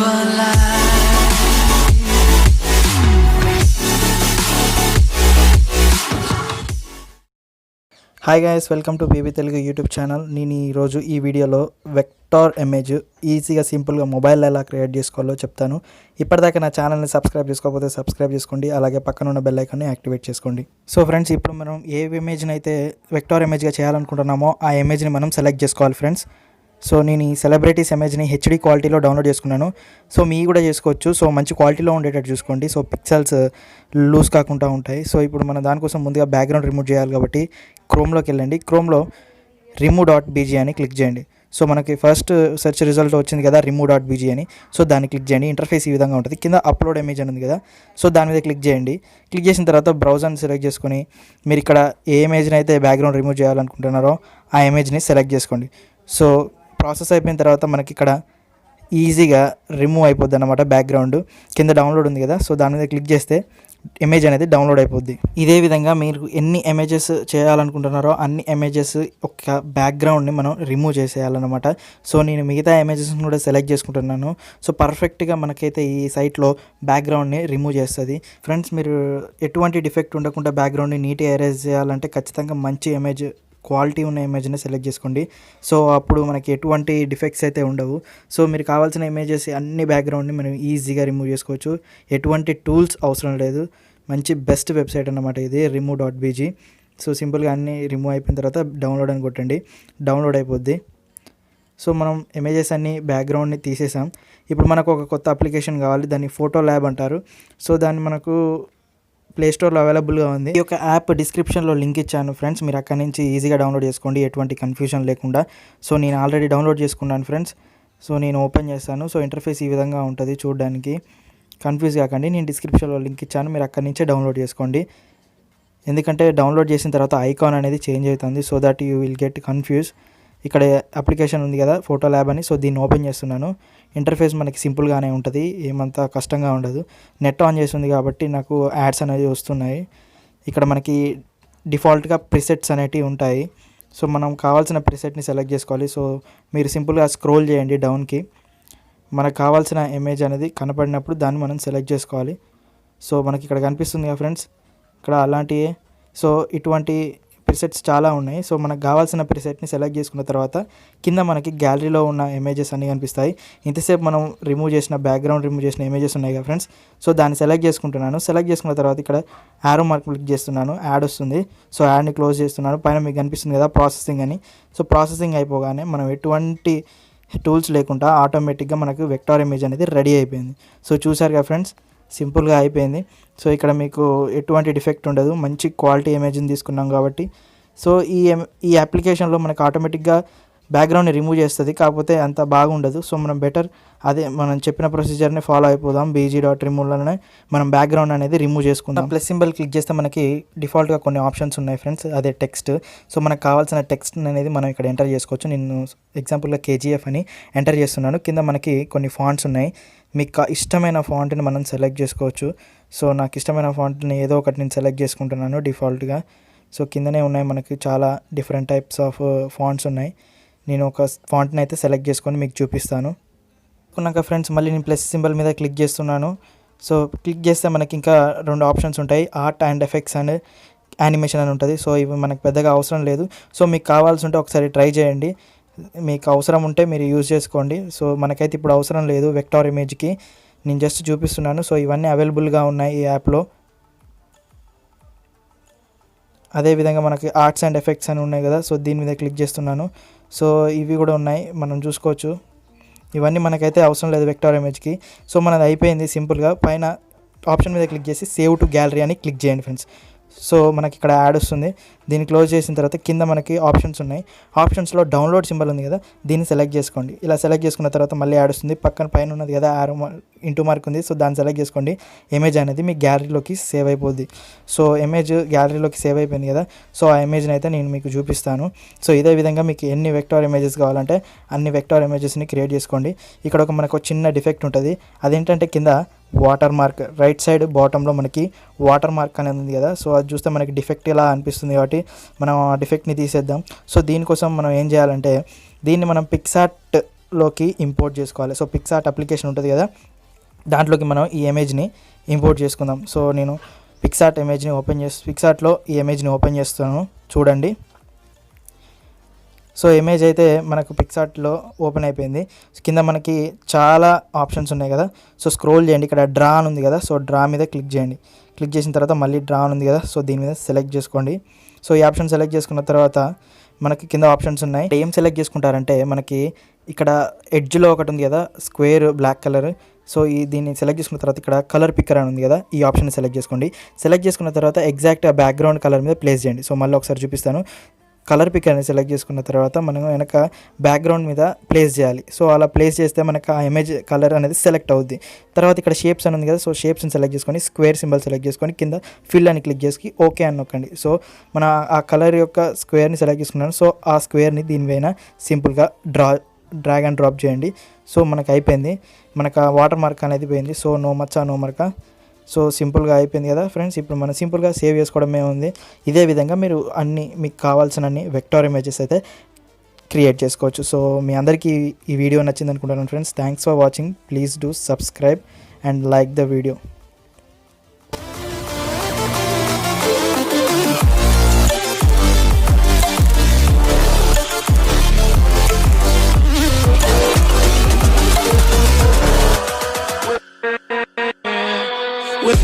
Hi guys, welcome to baby Telugu YouTube channel. నేను ఈరోజు ఈ వీడియోలో వెక్టార్ ఇమేజ్ ఈజీగా సింపుల్గా మొబైల్లో ఎలా క్రియేట్ చేసుకోవాలో చెప్తాను. ఇప్పటిదాకా నా ఛానల్ని సబ్స్క్రైబ్ చేసుకోకపోతే సబ్స్క్రైబ్ చేసుకోండి, అలాగే పక్కన ఉన్న బెల్ ఐకాన్ని యాక్టివేట్ చేసుకోండి. సో ఫ్రెండ్స్, ఇప్పుడు మనం ఏ ఇమేజ్ని అయితే వెక్టార్ ఇమేజ్గా చేయాలనుకుంటున్నామో ఆ ఇమేజ్ని మనం సెలెక్ట్ చేసుకోవాలి ఫ్రెండ్స్. సో నేను ఈ సెలబ్రిటీస్ ఇమేజ్ని హెచ్డి క్వాలిటీలో డౌన్లోడ్ చేసుకున్నాను. సో మీ కూడా చేసుకోవచ్చు. సో మంచి క్వాలిటీలో ఉండేటట్టు చూసుకోండి. సో పిక్సెల్స్ లూజ్ కాకుండా ఉంటాయి. సో ఇప్పుడు మనం దానికోసం ముందుగా బ్యాక్గ్రౌండ్ రిమూవ్ చేయాలి కాబట్టి క్రోమ్లోకి వెళ్ళండి. క్రోమ్లో remove.bg అని క్లిక్ చేయండి. సో మనకి ఫస్ట్ సెర్చ్ రిజల్ట్ వచ్చింది కదా remove.bg అని. సో దాన్ని క్లిక్ చేయండి. ఇంటర్ఫేస్ ఈ విధంగా ఉంటుంది. కింద అప్లోడ్ ఇమేజ్ అని ఉంది కదా, సో దాని మీద క్లిక్ చేయండి. క్లిక్ చేసిన తర్వాత బ్రౌజర్ని సెలెక్ట్ చేసుకొని మీరు ఇక్కడ ఏ ఇమేజ్ని అయితే బ్యాక్గ్రౌండ్ రిమూవ్ చేయాలనుకుంటున్నారో ఆ ఇమేజ్ని సెలెక్ట్ చేసుకోండి. సో ప్రాసెస్ అయిపోయిన తర్వాత మనకి ఇక్కడ ఈజీగా రిమూవ్ అయిపోద్ది అన్నమాట. బ్యాక్గ్రౌండ్ కింద డౌన్లోడ్ ఉంది కదా, సో దాని మీద క్లిక్ చేస్తే ఇమేజ్ అనేది డౌన్లోడ్ అయిపోద్ది. ఇదే విధంగా మీరు ఎన్ని ఇమేజెస్ చేయాలనుకుంటున్నారో అన్ని ఇమేజెస్ ఒక బ్యాక్గ్రౌండ్ని మనం రిమూవ్ చేసేయాలన్నమాట. సో నేను మిగతా ఇమేజెస్ని కూడా సెలెక్ట్ చేసుకుంటున్నాను. సో పర్ఫెక్ట్గా మనకైతే ఈ సైట్లో బ్యాక్గ్రౌండ్ని రిమూవ్ చేస్తుంది. ఫ్రెండ్స్, మీరు ఎటువంటి డిఫెక్ట్ ఉండకుండా బ్యాక్గ్రౌండ్ని నీట్గా ఎరేజ్ చేయాలంటే ఖచ్చితంగా మంచి ఇమేజ్, క్వాలిటీ ఉన్న ఇమేజ్ని సెలెక్ట్ చేసుకోండి. సో అప్పుడు మనకి ఎటువంటి డిఫెక్ట్స్ అయితే ఉండవు. సో మీరు కావాల్సిన ఇమేజెస్ అన్ని బ్యాక్గ్రౌండ్ని మనం ఈజీగా రిమూవ్ చేసుకోవచ్చు. ఎటువంటి టూల్స్ అవసరం లేదు. మంచి బెస్ట్ వెబ్సైట్ అన్నమాట ఇది remove.bg. సో సింపుల్గా అన్నీ రిమూవ్ అయిపోయిన తర్వాత డౌన్లోడ్ అని కొట్టండి, డౌన్లోడ్ అయిపోద్ది. సో మనం ఇమేజెస్ అన్ని బ్యాక్గ్రౌండ్ని తీసేసాం. ఇప్పుడు మనకు ఒక కొత్త అప్లికేషన్ కావాలి, దాన్ని ఫోటో ల్యాబ్ అంటారు. సో దాన్ని మనకు ప్లేస్టోర్లో అవైలబుల్గా ఉంది. ఈ యొక్క యాప్ డిస్క్రిప్షన్లో లింక్ ఇచ్చాను ఫ్రెండ్స్, మీరు అక్కడి నుంచి ఈజీగా డౌన్లోడ్ చేసుకోండి ఎటువంటి కన్ఫ్యూజన్ లేకుండా. సో నేను ఆల్రెడీ డౌన్లోడ్ చేసుకున్నాను ఫ్రెండ్స్. సో నేను ఓపెన్ చేస్తాను. సో ఇంటర్ఫేస్ ఈ విధంగా ఉంటుంది చూడడానికి. కన్ఫ్యూజ్ కాకండి, నేను డిస్క్రిప్షన్లో లింక్ ఇచ్చాను, మీరు అక్కడి నుంచే డౌన్లోడ్ చేసుకోండి. ఎందుకంటే డౌన్లోడ్ చేసిన తర్వాత ఐకాన్ అనేది చేంజ్ అవుతుంది. So that you will get confuse. ఇక్కడ అప్లికేషన్ ఉంది కదా ఫోటో ల్యాబ్ అని, సో దీన్ని ఓపెన్ చేస్తున్నాను. ఇంటర్ఫేస్ మనకి సింపుల్గానే ఉంటుంది, ఏమంతా కష్టంగా ఉండదు. నెట్ ఆన్ చేస్తుంది కాబట్టి నాకు యాడ్స్ అనేవి వస్తున్నాయి. ఇక్కడ మనకి డిఫాల్ట్గా ప్రిసెట్స్ అనేటివి ఉంటాయి. సో మనం కావాల్సిన ప్రిసెట్ని సెలెక్ట్ చేసుకోవాలి. సో మీరు సింపుల్గా స్క్రోల్ చేయండి డౌన్కి. మనకు కావాల్సిన ఇమేజ్ అనేది కనపడినప్పుడు దాన్ని మనం సెలెక్ట్ చేసుకోవాలి. సో మనకి ఇక్కడ కనిపిస్తుంది కదా ఫ్రెండ్స్, ఇక్కడ అలాంటివే. సో ఇటువంటి ప్రిసెట్స్ చాలా ఉన్నాయి. సో మనకు కావాల్సిన ప్రిసెట్ని సెలెక్ట్ చేసుకున్న తర్వాత కింద మనకి గ్యాలరీలో ఉన్న ఇమేజెస్ అన్నీ కనిపిస్తాయి. ఇంతసేపు మనం బ్యాక్గ్రౌండ్ రిమూవ్ చేసిన ఇమేజెస్ ఉన్నాయి కదా ఫ్రెండ్స్. సో దాన్ని సెలెక్ట్ చేసుకుంటున్నాను. సెలెక్ట్ చేసుకున్న తర్వాత ఇక్కడ యారో మార్క్ క్లిక్ చేస్తున్నాను, యాడ్ వస్తుంది. సో యాడ్ని క్లోజ్ చేస్తున్నాను. పైన మీకు కనిపిస్తుంది కదా ప్రాసెసింగ్ అని. సో ప్రాసెసింగ్ అయిపోగానే మనం ఎటువంటి టూల్స్ లేకుండా ఆటోమేటిక్గా మనకు వెక్టార్ ఇమేజ్ అనేది రెడీ అయిపోయింది. సో చూసారు కదా ఫ్రెండ్స్, సింపుల్గా అయిపోయింది. సో ఇక్కడ మీకు ఎటువంటి డిఫెక్ట్ ఉండదు, మంచి క్వాలిటీ ఇమేజ్ని తీసుకున్నాం కాబట్టి. సో ఈ అప్లికేషన్లో మనకు ఆటోమేటిక్గా బ్యాక్గ్రౌండ్ని రిమూవ్ చేస్తుంది, కాకపోతే అంత బాగుండదు. సో మనం బెటర్ అదే మనం చెప్పిన ప్రొసీజర్ని ఫాలో అయిపోదాం. bg.removeలోనే మనం బ్యాక్గ్రౌండ్ అనేది రిమూవ్ చేసుకుందాం. ప్లస్ సింబల్ క్లిక్ చేస్తే మనకి డిఫాల్ట్గా కొన్ని ఆప్షన్స్ ఉన్నాయి ఫ్రెండ్స్, అదే టెక్స్ట్. సో మనకు కావాల్సిన టెక్స్ట్ అనేది మనం ఇక్కడ ఎంటర్ చేసుకోవచ్చు. నేను ఎగ్జాంపుల్గా KGF అని ఎంటర్ చేస్తున్నాను. కింద మనకి కొన్ని ఫాంట్స్ ఉన్నాయి. మీకు ఇష్టమైన ఫాంట్ని మనం సెలెక్ట్ చేసుకోవచ్చు. సో నాకు ఇష్టమైన ఫాంట్ని ఏదో ఒకటి నేను సెలెక్ట్ చేసుకుంటున్నాను డిఫాల్ట్గా. సో కిందనే ఉన్నాయి మనకి చాలా డిఫరెంట్ టైప్స్ ఆఫ్ ఫాంట్స్ ఉన్నాయి. నేను ఒక ఫాంట్ని అయితే సెలెక్ట్ చేసుకొని మీకు చూపిస్తాను. అనుకున్నాక ఫ్రెండ్స్ మళ్ళీ నేను ప్లస్ సింబల్ మీద క్లిక్ చేస్తున్నాను. సో క్లిక్ చేస్తే మనకి ఇంకా 2 ఆప్షన్స్ ఉంటాయి, art and effects and animation అని ఉంటుంది. సో ఇవి మనకు పెద్దగా అవసరం లేదు. సో మీకు కావాల్సి ఉంటే ఒకసారి ట్రై చేయండి, మీకు అవసరం ఉంటే మీరు యూజ్ చేసుకోండి. సో మనకైతే ఇప్పుడు అవసరం లేదు వెక్టార్ ఇమేజ్కి, నేను జస్ట్ చూపిస్తున్నాను. సో ఇవన్నీ అవైలబుల్గా ఉన్నాయి ఈ యాప్లో. అదేవిధంగా మనకి ఆర్ట్స్ అండ్ ఎఫెక్ట్స్ అని ఉన్నాయి కదా, సో దీని మీద క్లిక్ చేస్తున్నాను. సో ఇవి కూడా ఉన్నాయి, మనం చూసుకోవచ్చు. ఇవన్నీ మనకైతే అవసరం లేదు వెక్టార్ ఇమేజ్కి. సో మనది అయిపోయింది. సింపుల్గా పైన ఆప్షన్ మీద క్లిక్ చేసి సేవ్ టు గ్యాలరీ అని క్లిక్ చేయండి ఫ్రెండ్స్. సో మనకి ఇక్కడ యాడ్ వస్తుంది. దీన్ని క్లోజ్ చేసిన తర్వాత కింద మనకి ఆప్షన్స్ ఉన్నాయి. ఆప్షన్స్లో డౌన్లోడ్ సింబల్ ఉంది కదా, దీన్ని సెలెక్ట్ చేసుకోండి. ఇలా సెలెక్ట్ చేసుకున్న తర్వాత మళ్ళీ యాడ్ వస్తుంది. పైన ఉన్నది కదా యారో ఇంటూ మార్క్ ఉంది, సో దాన్ని సెలెక్ట్ చేసుకోండి. ఇమేజ్ అనేది మీ గ్యాలరీలోకి సేవ్ అయిపోద్ది. సో ఇమేజ్ గ్యాలరీలోకి సేవ్ అయిపోయింది కదా, సో ఆ ఇమేజ్ని అయితే నేను మీకు చూపిస్తాను. సో ఇదే విధంగా మీకు ఎన్ని వెక్టార్ ఇమేజెస్ కావాలంటే అన్ని వెక్టార్ ఇమేజెస్ని క్రియేట్ చేసుకోండి. ఇక్కడ మనకు చిన్న డిఫెక్ట్ ఉంటుంది, అదేంటంటే కింద వాటర్ మార్క్ రైట్ సైడ్ బాటంలో మనకి వాటర్ మార్క్ అనేది ఉంది కదా, సో అది చూస్తే మనకి డిఫెక్ట్ ఇలా అనిపిస్తుంది కాబట్టి మనం ఆ డిఫెక్ట్ని తీసేద్దాం. సో దీనికోసం మనం ఏం చేయాలంటే దీన్ని మనం పిక్సార్ట్ పిక్సార్ట్లోకి ఇంపోర్ట్ చేసుకోవాలి. సో పిక్సార్ట్ అప్లికేషన్ ఉంటుంది కదా, దాంట్లోకి మనం ఈ ఇమేజ్ని ఇంపోర్ట్ చేసుకుందాం. సో నేను పిక్సార్ట్లో ఈ ఇమేజ్ని ఓపెన్ చేస్తాను, చూడండి. సో ఇమేజ్ అయితే మనకు పిక్సార్ట్లో ఓపెన్ అయిపోయింది. కింద మనకి చాలా ఆప్షన్స్ ఉన్నాయి కదా, సో స్క్రోల్ చేయండి. ఇక్కడ డ్రా అని ఉంది కదా, సో డ్రా మీద క్లిక్ చేయండి. క్లిక్ చేసిన తర్వాత మళ్ళీ డ్రా అని ఉంది కదా, సో దీని మీద సెలెక్ట్ చేసుకోండి. సో ఈ ఆప్షన్ సెలెక్ట్ చేసుకున్న తర్వాత మనకి కింద ఆప్షన్స్ ఉన్నాయి. ఏం సెలెక్ట్ చేసుకుంటారంటే మనకి ఇక్కడ ఎడ్జ్లో ఒకటి ఉంది కదా స్క్వేర్ బ్లాక్ కలర్, సో దీన్ని సెలెక్ట్ చేసుకున్న తర్వాత ఇక్కడ కలర్ పిక్కర్ అని ఉంది కదా, ఈ ఆప్షన్ సెలెక్ట్ చేసుకోండి. సెలెక్ట్ చేసుకున్న తర్వాత ఎగ్జాక్ట్ బ్యాక్గ్రౌండ్ కలర్ మీద ప్లేస్ చేయండి. సో మళ్ళీ ఒకసారి చూపిస్తాను. కలర్ పిక్కర్ని సెలెక్ట్ చేసుకున్న తర్వాత మనం వెనక బ్యాక్గ్రౌండ్ మీద ప్లేస్ చేయాలి. సో అలా ప్లేస్ చేస్తే మనకు ఆ ఇమేజ్ కలర్ అనేది సెలెక్ట్ అవుద్ది. తర్వాత ఇక్కడ షేప్స్ అని ఉంది కదా, సో షేప్స్ని సెలెక్ట్ చేసుకొని స్క్వేర్ సింబల్ సెలెక్ట్ చేసుకొని కింద ఫిల్ అని క్లిక్ చేసి ఓకే అని నొక్కండి. సో మన ఆ కలర్ యొక్క స్క్వేర్ని సెలెక్ట్ చేసుకున్నాను. సో ఆ స్క్వేర్ని దీనిపైన సింపుల్గా డ్రాగ్ అండ్ డ్రాప్ చేయండి. సో మనకు అయిపోయింది. మనకు ఆ వాటర్ మార్క్ అనేది పోయింది. సో నో మార్క. సో సింపుల్గా అయిపోయింది కదా ఫ్రెండ్స్. ఇప్పుడు మనం సింపుల్గా సేవ్ చేసుకోవడమే ఉంది. ఇదే విధంగా మీరు మీకు కావాల్సిన వెక్టార్ ఇమేజెస్ అయితే క్రియేట్ చేసుకోవచ్చు. సో మీ అందరికీ ఈ వీడియో నచ్చింది అనుకుంటున్నాను friends. Thanks for watching. Please do subscribe and like the video. With